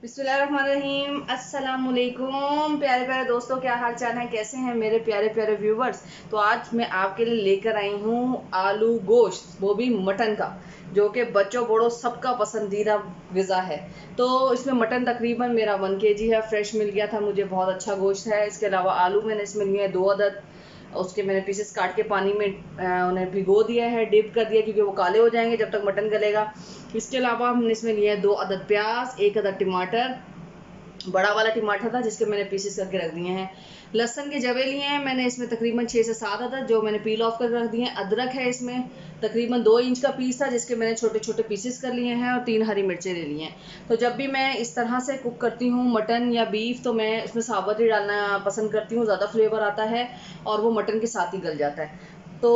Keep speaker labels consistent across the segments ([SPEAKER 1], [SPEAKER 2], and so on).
[SPEAKER 1] बिस्मिल्लाहिर्रहमानिर्रहीम। अस्सलाम वालेकुम प्यारे प्यारे दोस्तों, क्या हाल चाल है, कैसे हैं मेरे प्यारे प्यारे व्यूवर्स। तो आज मैं आपके लिए लेकर आई हूँ आलू गोश्त, वो भी मटन का, जो कि बच्चों बड़ों सबका पसंदीदा ग़िज़ा है। तो इसमें मटन तकरीबन मेरा 1 kg है, फ्रेश मिल गया था मुझे, बहुत अच्छा गोश्त है। इसके अलावा आलू मैंने इसमें लिए हैं 2 अदद, उसके मैंने पीसेस काट के पानी में उन्हें भिगो दिया है, डिप कर दिया, क्योंकि वो काले हो जाएंगे जब तक मटन गलेगा। इसके अलावा हमने इसमें लिए हैं 2 अदद प्याज, 1 अदद टमाटर, बड़ा वाला टमाटर था जिसके मैंने पीसेस करके रख दिए हैं। लहसुन के जवे लिए हैं मैंने इसमें तकरीबन 6 से 7 अदद, जो मैंने पील ऑफ करके रख दिए हैं। अदरक है इसमें तकरीबन 2 इंच का पीस था, जिसके मैंने छोटे छोटे पीसेस कर लिए हैं, और 3 हरी मिर्चें ले ली हैं। तो जब भी मैं इस तरह से कुक करती हूँ मटन या बीफ, तो मैं इसमें साबुत ही डालना पसंद करती हूँ, ज़्यादा फ्लेवर आता है और वो मटन के साथ ही गल जाता है। तो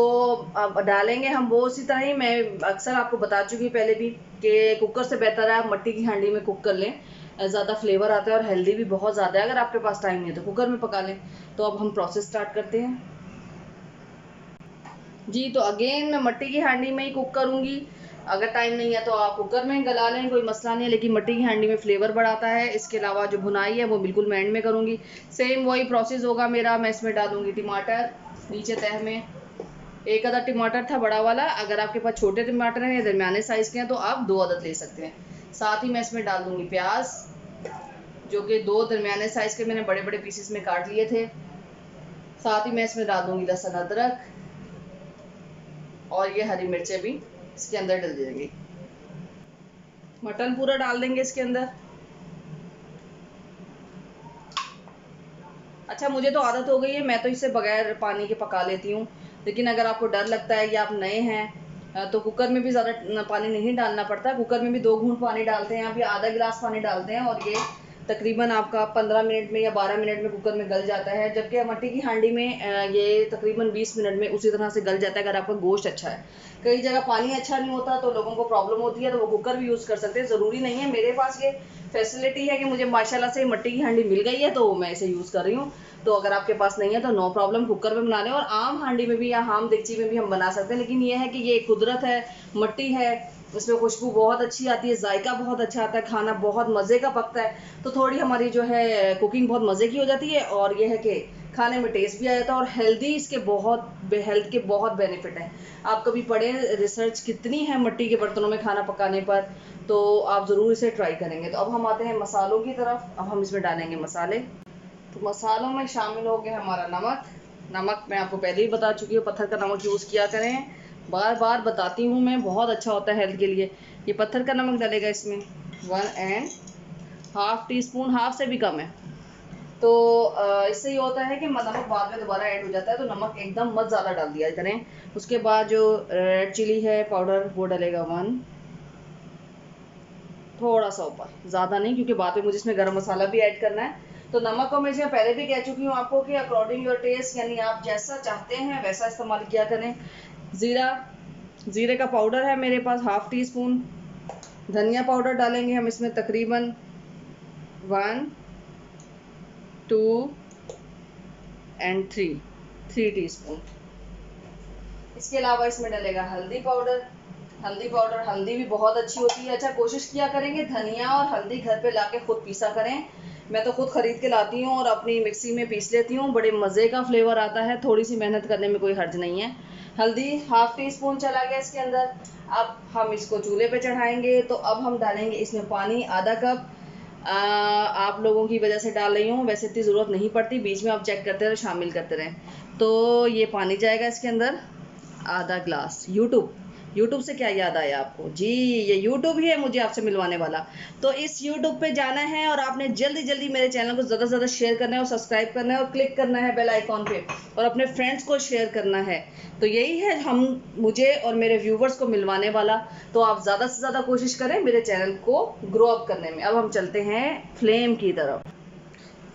[SPEAKER 1] अब डालेंगे हम वो उसी तरह ही, मैं अक्सर आपको बता चुकी पहले भी कि कुकर से बेहतर है आप मिट्टी की हांडी में कुक कर लें, ज़्यादा फ्लेवर आता है और हेल्दी भी बहुत ज़्यादा है। अगर आपके पास टाइम नहीं है तो कुकर में पका लें। तो अब हम प्रोसेस स्टार्ट करते हैं जी। तो अगेन मैं मिट्टी की हांडी में ही कुक करूँगी, अगर टाइम नहीं है तो आप कुकर में गला लें, कोई मसला नहीं है, लेकिन मिट्टी की हांडी में फ्लेवर बढ़ाता है। इसके अलावा जो भुनाई है वो बिल्कुल मैं एंड में करूँगी। सेम वही प्रोसेस होगा मेरा। मैं इसमें डालूँगी टमाटर, नीचे तह में 1 अदद टमाटर था बड़ा वाला, अगर आपके पास छोटे टमाटर हैं या दरमियाने साइज़ के हैं तो आप 2 अदद ले सकते हैं। साथ ही मैं इसमें डाल दूँगी प्याज, जो कि 2 दरमियाने साइज़ के मैंने बड़े बड़े पीसेस में काट लिए थे। साथ ही मैं इसमें डाल दूँगी लहसुन अदरक, और ये हरी मिर्चें भी इसके अंदर डाल देंगे। मटन पूरा डाल देंगे इसके अंदर। अच्छा, मुझे तो आदत हो गई है, मैं तो इसे बगैर पानी के पका लेती हूँ, लेकिन अगर आपको डर लगता है या आप नए हैं तो कुकर में भी ज़्यादा पानी नहीं डालना पड़ता। कुकर में भी 2 घूंट पानी डालते हैं, आप ये आधा गिलास पानी डालते हैं, और ये तकरीबन आपका 15 मिनट में या 12 मिनट में कुकर में गल जाता है। जबकि मिट्टी की हांडी में ये तकरीबन 20 मिनट में उसी तरह से गल जाता है, अगर आपका गोश्त अच्छा है। कई जगह पानी अच्छा नहीं होता तो लोगों को प्रॉब्लम होती है, तो वो कुकर भी यूज़ कर सकते हैं, ज़रूरी नहीं है। मेरे पास ये फैसिलिटी है कि मुझे माशाल्लाह से मिट्टी की हांडी मिल गई है, तो मैं इसे यूज़ कर रही हूँ। तो अगर आपके पास नहीं है तो नो प्रॉब्लम, कुकर में बना लें, और आम हांडी में भी या आम देगची में भी हम बना सकते हैं। लेकिन ये है कि ये कुदरत है, मिट्टी है, इसमें खुशबू बहुत अच्छी आती है, जायका बहुत अच्छा आता है, खाना बहुत मज़े का पकता है। तो थोड़ी हमारी जो है कुकिंग बहुत मज़े की हो जाती है, और ये है कि खाने में टेस्ट भी आ जाता है, और हेल्दी इसके हेल्थ के बहुत बेनिफिट हैं। आप कभी पढ़ें रिसर्च कितनी है मिट्टी के बर्तनों में खाना पकाने पर, तो आप ज़रूर इसे ट्राई करेंगे। तो अब हम आते हैं मसालों की तरफ। अब हम इसमें डालेंगे मसाले। तो मसालों में शामिल हो गया हमारा नमक। नमक मैं आपको पहले ही बता चुकी हूँ, पत्थर का नमक यूज़ किया करें, बार बार बताती हूँ मैं, बहुत अच्छा होता है हेल्थ के लिए। ये पत्थर का नमक डलेगा इसमें 1.5 टीस्पून, हाफ से भी कम है। तो इससे ये होता है कि नमक बाद में दोबारा ऐड हो जाता है, तो नमक एकदम मत ज़्यादा डाल दिया करें। उसके बाद जो रेड चिली है पाउडर, वो डलेगा 1, थोड़ा सा ऊपर, ज़्यादा नहीं, क्योंकि बाद में मुझे इसमें गरम मसाला भी ऐड करना है। तो नमक को मैं पहले भी कह चुकी हूँ आपको कि अकॉर्डिंग योर टेस्ट, यानी आप जैसा चाहते हैं वैसा इस्तेमाल किया करें। जीरे का पाउडर है मेरे पास 1/2 टीस्पून। धनिया पाउडर डालेंगे हम इसमें तकरीबन 1, 2 एंड 3 टीस्पून। इसके अलावा इसमें डलेगा हल्दी पाउडर। हल्दी भी बहुत अच्छी होती है। अच्छा, कोशिश किया करेंगे धनिया और हल्दी घर पे लाके खुद पीसा करें। मैं तो खुद खरीद के लाती हूँ और अपनी मिक्सी में पीस लेती हूँ, बड़े मज़े का फ्लेवर आता है। थोड़ी सी मेहनत करने में कोई हर्ज नहीं है। हल्दी 1/2 टीस्पून चला गया इसके अंदर। अब हम इसको चूल्हे पे चढ़ाएंगे। तो अब हम डालेंगे इसमें पानी, आधा कप। आप लोगों की वजह से डाल रही हूँ, वैसे इतनी ज़रूरत नहीं पड़ती, बीच में आप चेक करते रहे, शामिल करते रहें। तो ये पानी जाएगा इसके अंदर, आधा ग्लास। यूट्यूब से क्या याद आया आपको जी, ये यूट्यूब ही है मुझे आपसे मिलवाने वाला। तो इस यूट्यूब पे जाना है और आपने जल्दी जल्दी मेरे चैनल को ज़्यादा से ज़्यादा शेयर करना है, और सब्सक्राइब करना है, और क्लिक करना है बेल आइकॉन पे, और अपने फ्रेंड्स को शेयर करना है। तो यही है मुझे और मेरे व्यूवर्स को मिलवाने वाला। तो आप ज़्यादा से ज़्यादा कोशिश करें मेरे चैनल को ग्रो अप करने में। अब हम चलते हैं फ्लेम की तरफ।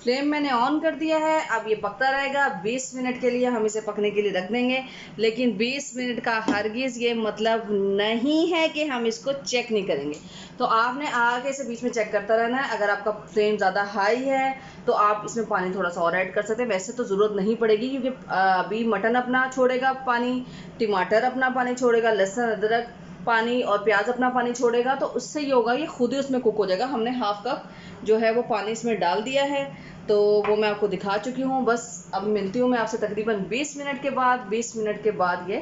[SPEAKER 1] फ्लेम मैंने ऑन कर दिया है। अब ये पकता रहेगा 20 मिनट के लिए, हम इसे पकने के लिए रख देंगे। लेकिन 20 मिनट का हरगिज़ ये मतलब नहीं है कि हम इसको चेक नहीं करेंगे। तो आपने आगे से बीच में चेक करता रहना है। अगर आपका फ्लेम ज़्यादा हाई है तो आप इसमें पानी थोड़ा सा और ऐड कर सकते हैं। वैसे तो ज़रूरत नहीं पड़ेगी, क्योंकि अभी मटन अपना छोड़ेगा पानी, टमाटर अपना पानी छोड़ेगा, लहसुन अदरक पानी और प्याज अपना पानी छोड़ेगा, तो उससे ये होगा, ये खुद ही उसमें कुक हो जाएगा। हमने हाफ कप जो है वो पानी इसमें डाल दिया है, तो वो मैं आपको दिखा चुकी हूँ। बस अब मिलती हूँ मैं आपसे तकरीबन 20 मिनट के बाद। 20 मिनट के बाद ये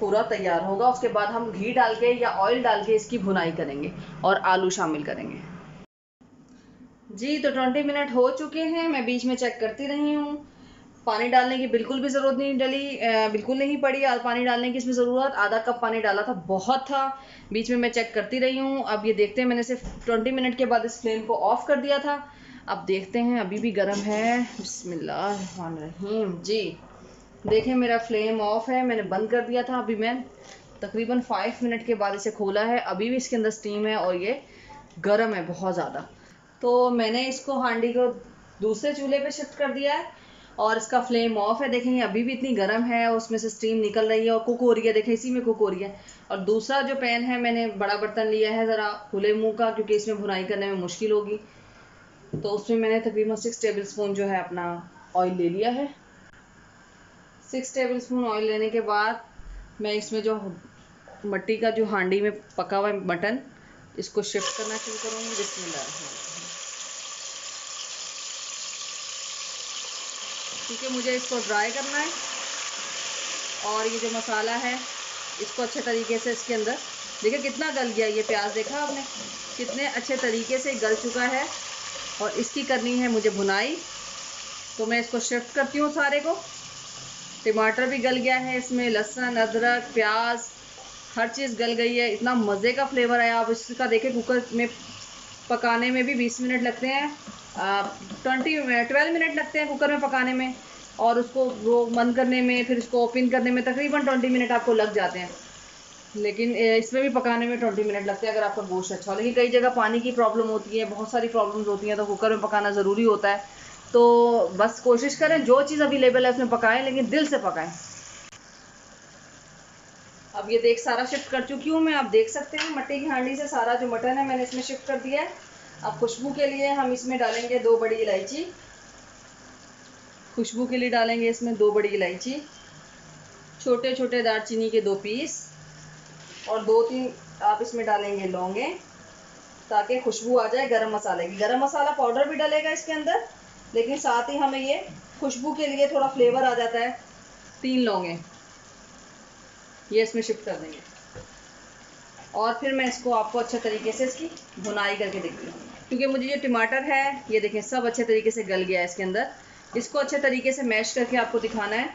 [SPEAKER 1] पूरा तैयार होगा। उसके बाद हम घी डाल के या ऑयल डाल के इसकी भुनाई करेंगे और आलू शामिल करेंगे। जी, तो 20 मिनट हो चुके हैं। मैं बीच में चेक करती रही हूँ। पानी डालने की बिल्कुल भी ज़रूरत नहीं बिल्कुल नहीं पड़ी। पानी डालने की इसमें ज़रूरत, आधा कप पानी डाला था, बहुत था। बीच में मैं चेक करती रही हूँ। अब ये देखते हैं, मैंने सिर्फ 20 मिनट के बाद इस फ्लेम को ऑफ कर दिया था। अब देखते हैं, अभी भी गर्म है। बिस्मिल्लाहिर्रहमानिर्रहीम। जी देखें, मेरा फ्लेम ऑफ है, मैंने बंद कर दिया था। अभी मैं तकरीबन 5 मिनट के बाद इसे खोला है। अभी भी इसके अंदर स्टीम है और ये गर्म है बहुत ज़्यादा। तो मैंने इसको हांडी को दूसरे चूल्हे पे शिफ्ट कर दिया है और इसका फ्लेम ऑफ है। देखें, अभी भी इतनी गर्म है, उसमें से स्टीम निकल रही है और कुक हो रही है। देखें, इसी में कुक हो रही है। और दूसरा जो पैन है, मैंने बड़ा बर्तन लिया है ज़रा खुले मुंह का, क्योंकि इसमें भुनाई करने में मुश्किल होगी। तो उसमें मैंने तकरीबन 6 टेबल स्पून जो है अपना ऑयल ले लिया है। 6 टेबल स्पून ऑयल लेने के बाद मैं इसमें जो मट्टी का जो हांडी में पका हुआ मटन, इसको शिफ्ट करना शुरू करूँगी। बिस्मिल्लाह, क्योंकि मुझे इसको ड्राई करना है। और ये जो मसाला है, इसको अच्छे तरीके से इसके अंदर, देखिए कितना गल गया ये प्याज, देखा आपने कितने अच्छे तरीके से गल चुका है। और इसकी करनी है मुझे भुनाई, तो मैं इसको शिफ्ट करती हूँ सारे को। टमाटर भी गल गया है, इसमें लहसुन, अदरक, प्याज, हर चीज़ गल गई है। इतना मज़े का फ्लेवर है। आप इसका देखें, कुकर में पकाने में भी 20 मिनट लगते हैं, 12 मिनट लगते हैं कुकर में पकाने में, और उसको वो बंद करने में, फिर उसको ओपन करने में तकरीबन 20 मिनट आपको लग जाते हैं। लेकिन इसमें भी पकाने में 20 मिनट लगते हैं अगर आपका गोश्त अच्छा हो। लेकिन कई जगह पानी की प्रॉब्लम होती है, बहुत सारी प्रॉब्लम्स होती हैं, तो कुकर में पकाना ज़रूरी होता है। तो बस कोशिश करें जो चीज़ अवेलेबल है उसमें पकाएं, लेकिन दिल से पकाएं। अब ये देख, सारा शिफ्ट कर चुकी हूँ मैं। आप देख सकते हैं मट्टी की हांडी से सारा जो मटन है मैंने इसमें शिफ्ट कर दिया है। अब खुशबू के लिए हम इसमें डालेंगे 2 बड़ी इलायची। खुशबू के लिए डालेंगे इसमें 2 बड़ी इलायची, छोटे छोटे दालचीनी के 2 पीस, और 2-3 आप इसमें डालेंगे लौंगे, ताकि खुशबू आ जाए गरम मसाले की। गरम मसाला पाउडर भी डलेगा इसके अंदर, लेकिन साथ ही हमें ये खुशबू के लिए थोड़ा फ्लेवर आ जाता है। 3 लौंगे ये इसमें शिफ्ट कर देंगे। और फिर मैं इसको आपको अच्छे तरीके से इसकी भुनाई करके देखती हूँ, क्योंकि मुझे ये टमाटर है, ये देखें सब अच्छे तरीके से गल गया है इसके अंदर। इसको अच्छे तरीके से मैश करके आपको दिखाना है।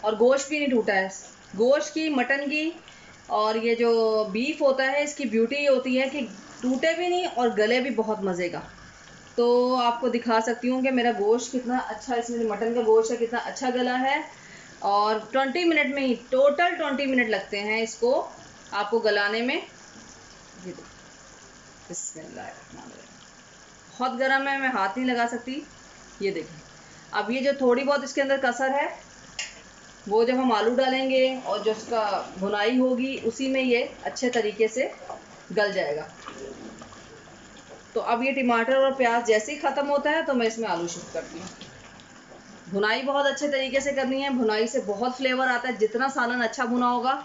[SPEAKER 1] और गोश्त भी नहीं टूटा है, गोश्त की, मटन की, और ये जो बीफ होता है इसकी ब्यूटी ये होती है कि टूटे भी नहीं और गले भी बहुत मज़े का। तो आपको दिखा सकती हूँ कि मेरा गोश्त कितना अच्छा, इसमें जो मटन का गोश्त है कितना अच्छा गला है। और 20 मिनट में ही, टोटल 20 मिनट लगते हैं इसको आपको गलाने में। ये देखिए, बिस्मिल्लाहिर्रहमानिर्रहीम, बहुत गर्म है, मैं हाथ नहीं लगा सकती। ये देखें, अब ये जो थोड़ी बहुत इसके अंदर कसर है, वो जब हम आलू डालेंगे और जो उसका भुनाई होगी उसी में ये अच्छे तरीके से गल जाएगा। तो अब ये टमाटर और प्याज जैसे ही ख़त्म होता है तो मैं इसमें आलू शिफ्ट करती हूँ। भुनाई बहुत अच्छे तरीके से करनी है, भुनाई से बहुत फ्लेवर आता है। जितना सालन अच्छा भुना होगा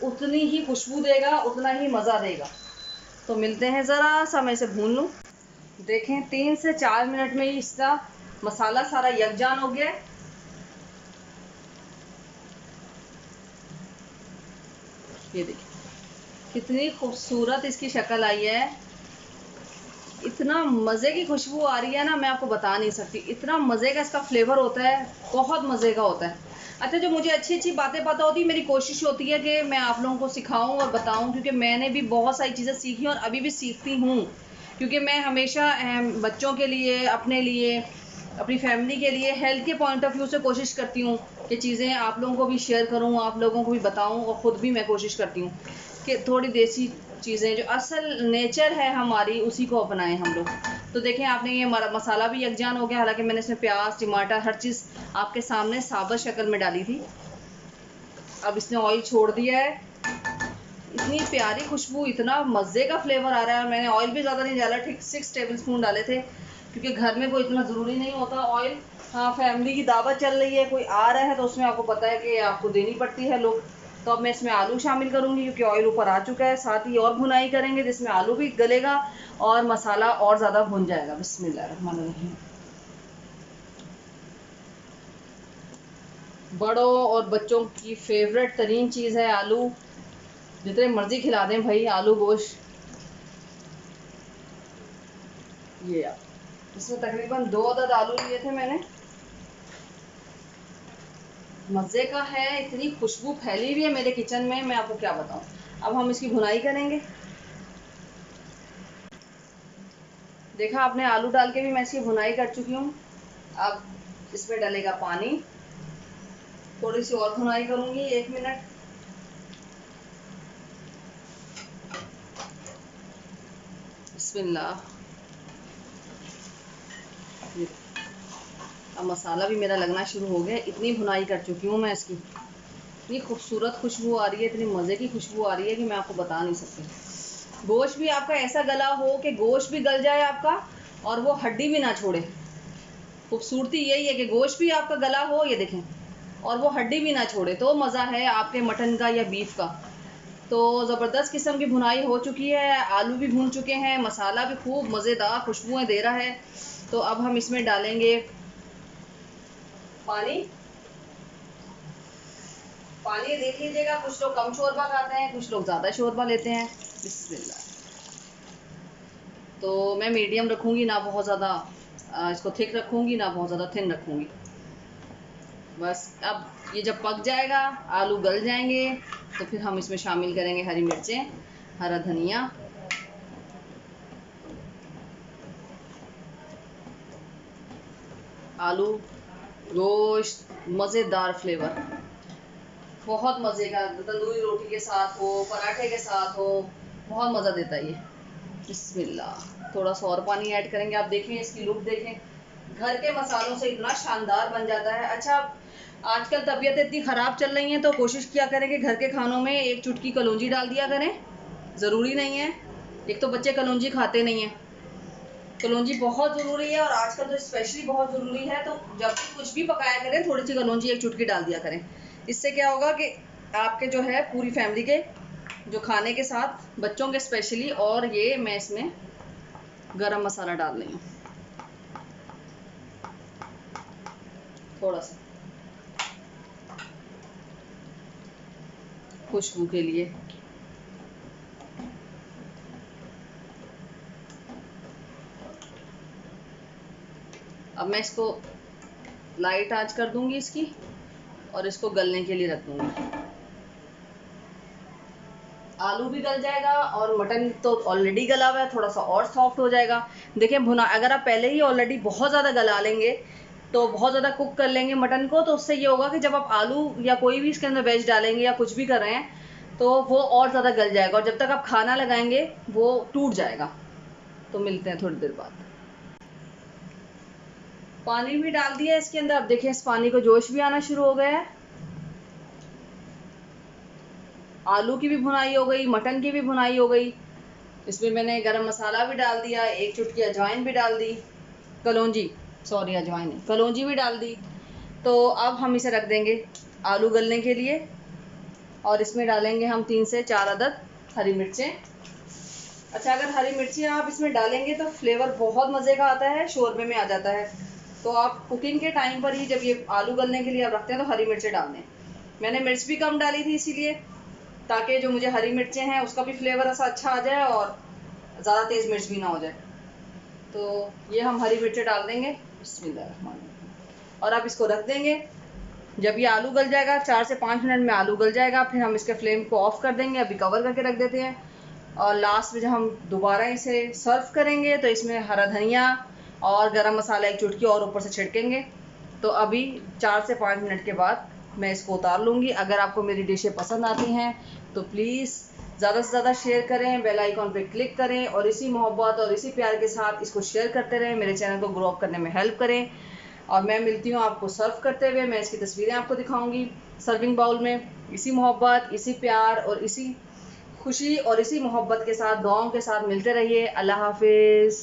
[SPEAKER 1] उतनी ही खुशबू देगा, उतना ही मज़ा देगा। तो मिलते हैं, ज़रा सा मैं इसे भून लूँ। देखें, 3 से 4 मिनट में ही इसका मसाला सारा यकजान हो गया है। ये देखिए कितनी खूबसूरत इसकी शक्ल आई है, इतना मज़े की खुशबू आ रही है ना, मैं आपको बता नहीं सकती। इतना मज़े का इसका फ्लेवर होता है, बहुत मज़े का होता है। अच्छा, जो मुझे अच्छी अच्छी बातें पता होती है, मेरी कोशिश होती है कि मैं आप लोगों को सिखाऊं और बताऊं, क्योंकि मैंने भी बहुत सारी चीज़ें सीखी और अभी भी सीखती हूँ। क्योंकि मैं हमेशा बच्चों के लिए, अपने लिए, अपनी फैमिली के लिए हेल्थ के पॉइंट ऑफ व्यू से कोशिश करती हूँ कि चीज़ें आप लोगों को भी शेयर करूँ, आप लोगों को भी बताऊँ, और ख़ुद भी मैं कोशिश करती हूँ कि थोड़ी देसी चीज़ें, जो असल नेचर है हमारी, उसी को अपनाएं हम लोग। तो देखें, आपने ये मसाला भी यकजान हो गया। हालांकि मैंने इसमें प्याज, टमाटर, हर चीज़ आपके सामने साबुत शक्ल में डाली थी। अब इसने ऑयल छोड़ दिया है, इतनी प्यारी खुशबू, इतना मज़े का फ्लेवर आ रहा है। मैंने ऑयल भी ज़्यादा नहीं डाला, ठीक 6 टेबल स्पून डाले थे, क्योंकि घर में कोई इतना ज़रूरी नहीं होता ऑयल। हाँ, फैमिली की दावत चल रही है, कोई आ रहा है तो उसमें आपको पता है कि आपको देनी पड़ती है लोग। तो अब मैं इसमें आलू शामिल करूँगी क्योंकि ऑयल ऊपर आ चुका है। साथ ही और भुनाई करेंगे जिसमें आलू भी गलेगा और मसाला और ज़्यादा भुन जाएगा। बिस्मिल्लाहिर्रहमानिर्रहीम। बड़ों और बच्चों की फेवरेट तरीन चीज़ है आलू। जितने मर्जी खिला दें भाई आलू गोश्त। ये आप इसमें तकरीबन 2 अदद आलू लिए थे मैंने। मज़े का है, इतनी खुशबू फैली हुई है मेरे किचन में, मैं आपको क्या बताऊं। अब हम इसकी भुनाई करेंगे। देखा आपने, आलू डाल के भी मैं इसकी भुनाई कर चुकी हूँ। अब इसमें डलेगा पानी। थोड़ी सी और भुनाई करूँगी, 1 मिनट। बिस्मिल्लाह। अब मसाला भी मेरा लगना शुरू हो गया। इतनी भुनाई कर चुकी हूँ मैं इसकी। इतनी खूबसूरत खुशबू आ रही है, इतनी मज़े की खुशबू आ रही है कि मैं आपको बता नहीं सकती। गोश्त भी आपका ऐसा गला हो कि गोश्त भी गल जाए आपका और वो हड्डी भी ना छोड़े। खूबसूरती यही है कि गोश्त भी आपका गला हो, ये देखें, और वो हड्डी भी ना छोड़े। तो मज़ा है आपके मटन का या बीफ का। तो ज़बरदस्त किस्म की भुनाई हो चुकी है, आलू भी भून चुके हैं, मसाला भी खूब मज़ेदार खुशबुएं दे रहा है। तो अब हम इसमें डालेंगे पानी। पानी देख लीजिएगा, कुछ लोग कम शोरबा खाते हैं, कुछ लोग ज़्यादा शोरबा लेते हैं। बिस्मिल्लाह। तो मैं मीडियम रखूँगी, ना बहुत ज़्यादा इसको थिक रखूँगी, ना बहुत ज़्यादा थिन रखूँगी। बस अब ये जब पक जाएगा, आलू गल जाएंगे, तो फिर हम इसमें शामिल करेंगे हरी मिर्चें, हरा धनिया, आलू, गोश्त, मज़ेदार फ्लेवर, बहुत मज़े का। तंदूरी रोटी के साथ हो, पराठे के साथ हो, बहुत मज़ा देता है ये। बिस्मिल्लाह। थोड़ा सा और पानी ऐड करेंगे। आप देखें इसकी लुक देखें, घर के मसालों से इतना शानदार बन जाता है। अच्छा, आजकल तबीयत इतनी ख़राब चल रही है तो कोशिश किया करें कि घर के खानों में 1 चुटकी कलौंजी डाल दिया करें। ज़रूरी नहीं है, एक तो बच्चे कलौंजी खाते नहीं हैं। कलौंजी बहुत ज़रूरी है और आजकल तो स्पेशली बहुत ज़रूरी है। तो जब भी कुछ भी पकाया करें, थोड़ी सी कलौंजी 1 चुटकी डाल दिया करें। इससे क्या होगा कि आपके जो है पूरी फैमिली के जो खाने के साथ, बच्चों के स्पेशली। और ये मैं इसमें गरम मसाला डाल रही हूँ थोड़ा सा खुशबू के लिए। अब मैं इसको लाइट आंच कर दूंगी इसकी और इसको गलने के लिए रख दूंगी। आलू भी गल जाएगा और मटन तो ऑलरेडी गला हुआ है, थोड़ा सा और सॉफ्ट हो जाएगा। देखें भुना, अगर आप पहले ही ऑलरेडी बहुत ज़्यादा गला लेंगे, तो बहुत ज़्यादा कुक कर लेंगे मटन को, तो उससे ये होगा कि जब आप आलू या कोई भी इसके अंदर वेज डालेंगे या कुछ भी कर रहे हैं, तो वो और ज़्यादा गल जाएगा और जब तक आप खाना लगाएंगे वो टूट जाएगा। तो मिलते हैं थोड़ी देर बाद। पानी भी डाल दिया इसके अंदर। अब देखें इस पानी को जोश भी आना शुरू हो गया है। आलू की भी भुनाई हो गई, मटन की भी भुनाई हो गई। इसमें मैंने गरम मसाला भी डाल दिया, 1 चुटकी अजवाइन भी डाल दी, कलौंजी, सॉरी अजवाइन नहीं, कलौंजी भी डाल दी। तो अब हम इसे रख देंगे आलू गलने के लिए और इसमें डालेंगे हम 3 से 4 अदद हरी मिर्चें। अच्छा, अगर हरी मिर्ची आप इसमें डालेंगे तो फ्लेवर बहुत मज़े का आता है, शोरबे में आ जाता है। तो आप कुकिंग के टाइम पर ही जब ये आलू गलने के लिए आप रखते हैं तो हरी मिर्चें डाल दें। मैंने मिर्च भी कम डाली थी इसीलिए, ताकि जो मुझे हरी मिर्चें हैं उसका भी फ्लेवर ऐसा अच्छा आ जाए और ज़्यादा तेज़ मिर्च भी ना हो जाए। तो ये हम हरी मिर्चें डाल देंगे। बिस्मिल्लाह। और आप इसको रख देंगे। जब ये आलू गल जाएगा, 4 से 5 मिनट में आलू गल जाएगा, फिर हम इसके फ्लेम को ऑफ कर देंगे। अभी कवर करके रख देते हैं और लास्ट में जब हम दोबारा इसे सर्व करेंगे तो इसमें हरा धनिया और गरम मसाला 1 चुटकी और ऊपर से छिड़केंगे। तो अभी 4 से 5 मिनट के बाद मैं इसको उतार लूँगी। अगर आपको मेरी डिशें पसंद आती हैं तो प्लीज़ ज़्यादा से ज़्यादा शेयर करें, बेल आइकॉन पे क्लिक करें और इसी मोहब्बत और इसी प्यार के साथ इसको शेयर करते रहें, मेरे चैनल को ग्रो अप करने में हेल्प करें। और मैं मिलती हूँ आपको सर्व करते हुए। मैं इसकी तस्वीरें आपको दिखाऊंगी सर्विंग बाउल में। इसी मोहब्बत, इसी प्यार और इसी खुशी और इसी मोहब्बत के साथ, दुआओं के साथ मिलते रहिए। अल्लाह हाफिज़।